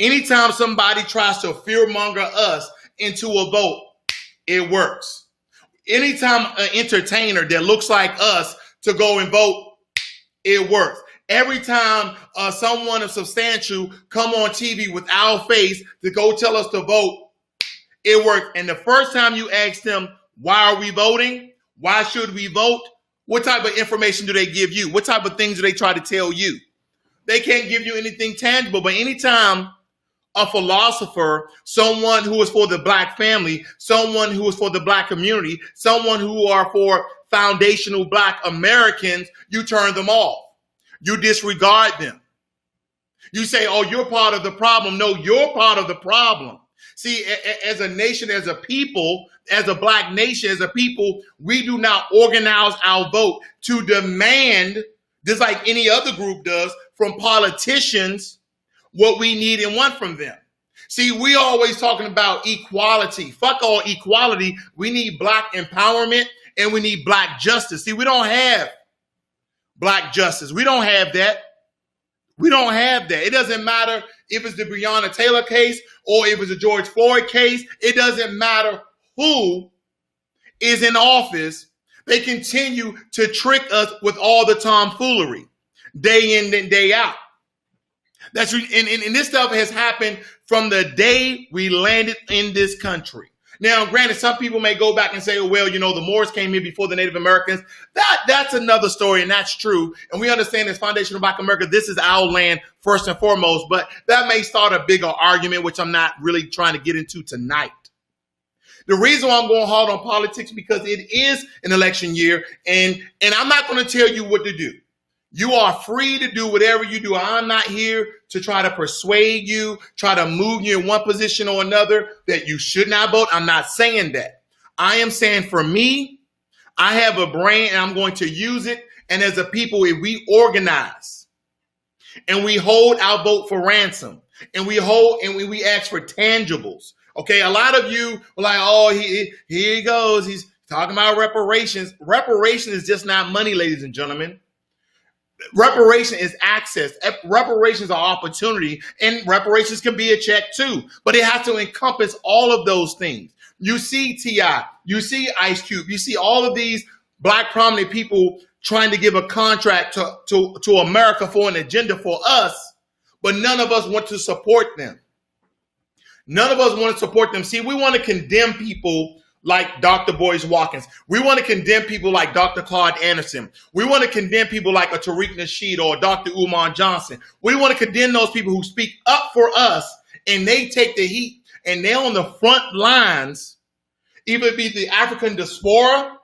Anytime somebody tries to fearmonger us into a vote, it works. Anytime an entertainer that looks like us to go and vote, it works. Every time someone of substantial come on TV with our face to go tell us to vote, it works. And the first time you ask them, why are we voting? Why should we vote? What type of information do they give you? What type of things do they try to tell you? They can't give you anything tangible, but anytime a philosopher, someone who is for the black family, someone who is for the black community, someone who are for foundational black Americans, you turn them off. You disregard them. You say, oh, you're part of the problem. No, you're part of the problem. See, as a nation, as a people, as a black nation, as a people, we do not organize our vote to demand, just like any other group does, from politicians what we need and want from them. See, we always talking about equality. Fuck all equality. We need black empowerment and we need black justice. See, we don't have black justice. We don't have that. We don't have that. It doesn't matter if it's the Breonna Taylor case or if it's the George Floyd case. It doesn't matter who is in office. They continue to trick us with all the tomfoolery day in and day out. That's and this stuff has happened from the day we landed in this country. Now, granted, some people may go back and say, oh, well, you know, the Moors came here before the Native Americans. That's another story, and that's true. And we understand as Foundation of Black America, this is our land first and foremost. But that may start a bigger argument, which I'm not really trying to get into tonight. The reason why I'm going hard on politics because it is an election year, and I'm not going to tell you what to do. You are free to do whatever you do. I'm not here to try to persuade you, try to move you in one position or another that you should not vote. I'm not saying that. I am saying for me, I have a brain and I'm going to use it. And as a people, if we organize and we hold our vote for ransom and we ask for tangibles. Okay, a lot of you were like, oh, here he goes. He's talking about reparations. Reparation is just not money, ladies and gentlemen. Reparation is access. Reparations are opportunity, and reparations can be a check too, but it has to encompass all of those things. You see T.I., you see Ice Cube, you see all of these black prominent people trying to give a contract to America for an agenda for us, but none of us want to support them. None of us want to support them. See, we want to condemn people like Dr. Boyce Watkins. We want to condemn people like Dr. Claude Anderson. We want to condemn people like a Tariq Nasheed or Dr. Umar Johnson. We want to condemn those people who speak up for us and they take the heat and they're on the front lines, either it be the African diaspora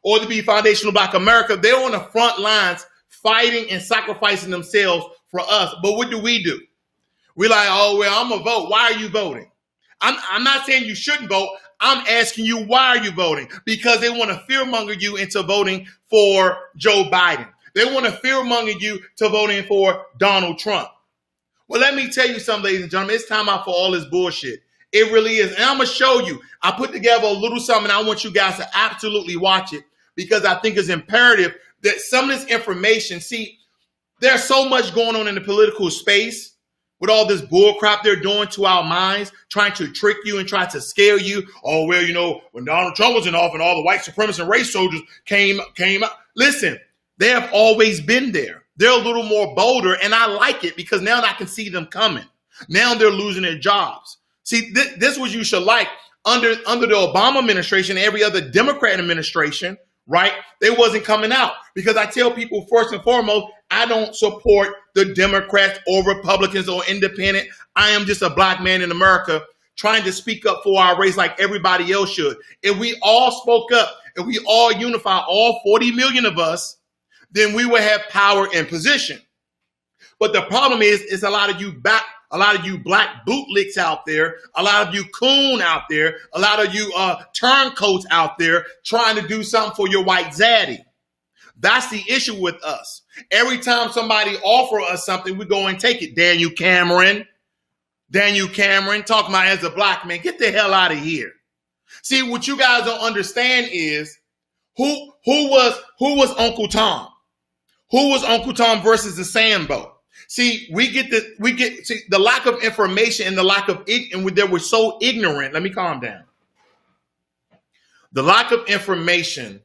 or to be Foundational Black America. They're on the front lines fighting and sacrificing themselves for us. But what do? We're like, oh, well, I'm going to vote. Why are you voting? I'm not saying you shouldn't vote. I'm asking you, why are you voting? Because they want to fearmonger you into voting for Joe Biden. They want to fearmonger you to voting for Donald Trump. Well, let me tell you something, ladies and gentlemen. It's time out for all this bullshit. It really is. And I'm going to show you. I put together a little something. I want you guys to absolutely watch it because I think it's imperative that some of this information, see, there's so much going on in the political space with all this bull crap they're doing to our minds, trying to trick you and try to scare you. Oh, well, you know, when Donald Trump was in office and all the white supremacists and race soldiers came out. Listen, they have always been there. They're a little more bolder, and I like it because now I can see them coming. Now they're losing their jobs. See, this was you should like. Under the Obama administration, every other Democrat administration, right? They wasn't coming out because I tell people first and foremost, I don't support the Democrats or Republicans or independent. I am just a black man in America trying to speak up for our race like everybody else should. If we all spoke up, if we all unify, all 40 million of us, then we would have power and position. But the problem is a lot of you black bootlicks out there, a lot of you coon out there, a lot of you turncoats out there trying to do something for your white zaddy. That's the issue with us. Every time somebody offer us something, we go and take it. Daniel Cameron, talking about as a black man, get the hell out of here. See, what you guys don't understand is who was Uncle Tom? Who was Uncle Tom versus the Sambo? See, see the lack of information and the lack of and they were so ignorant. Let me calm down. The lack of information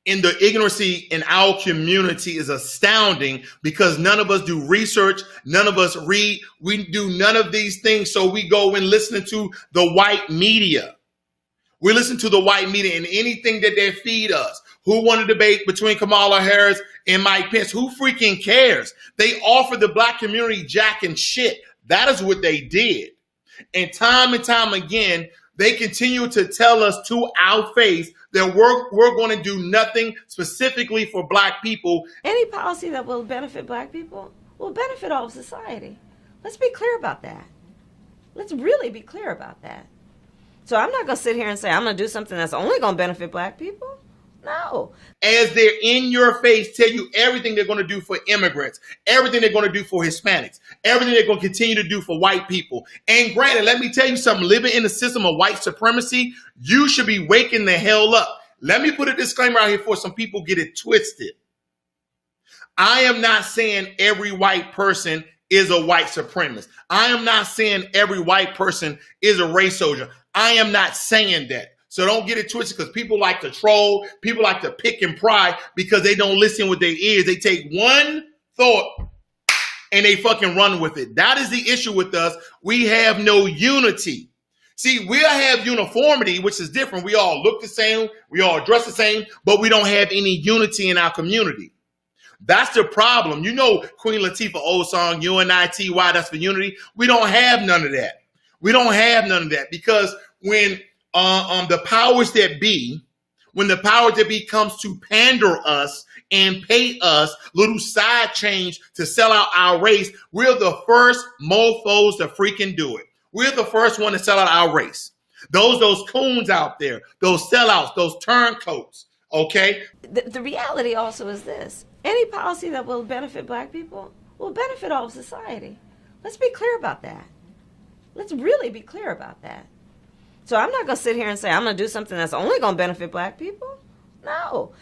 in the ignorancy in our community is astounding because none of us do research, none of us read, we do none of these things. So we go and listen to the white media. We listen to the white media and anything that they feed us. Who won a debate between Kamala Harris and Mike Pence? Who freaking cares? They offer the black community jack and shit. That is what they did. And time again, they continue to tell us to our face that we're going to do nothing specifically for black people. Any policy that will benefit black people will benefit all of society. Let's be clear about that. Let's really be clear about that. So I'm not going to sit here and say I'm going to do something that's only going to benefit black people. No. As they're in your face, tell you everything they're going to do for immigrants, everything they're going to do for Hispanics, everything they're going to continue to do for white people. And granted, let me tell you something, living in a system of white supremacy, you should be waking the hell up. Let me put a disclaimer out here for some people get it twisted. I am not saying every white person is a white supremacist. I am not saying every white person is a race soldier. I am not saying that. So don't get it twisted because people like to troll. People like to pick and pry because they don't listen with their ears. They take one thought and they fucking run with it. That is the issue with us. We have no unity. See, we'll have uniformity, which is different. We all look the same. We all dress the same, but we don't have any unity in our community. That's the problem. You know Queen Latifah old song, UNITY, that's for unity. We don't have none of that. We don't have none of that because when the powers that be, when the powers that be comes to pander us and pay us little side change to sell out our race, we're the first mofos to freaking do it. We're the first one to sell out our race. Those coons out there, those sellouts, those turncoats, okay? The reality also is this. Any policy that will benefit black people will benefit all of society. Let's be clear about that. Let's really be clear about that. So I'm not going to sit here and say I'm going to do something that's only going to benefit black people. No.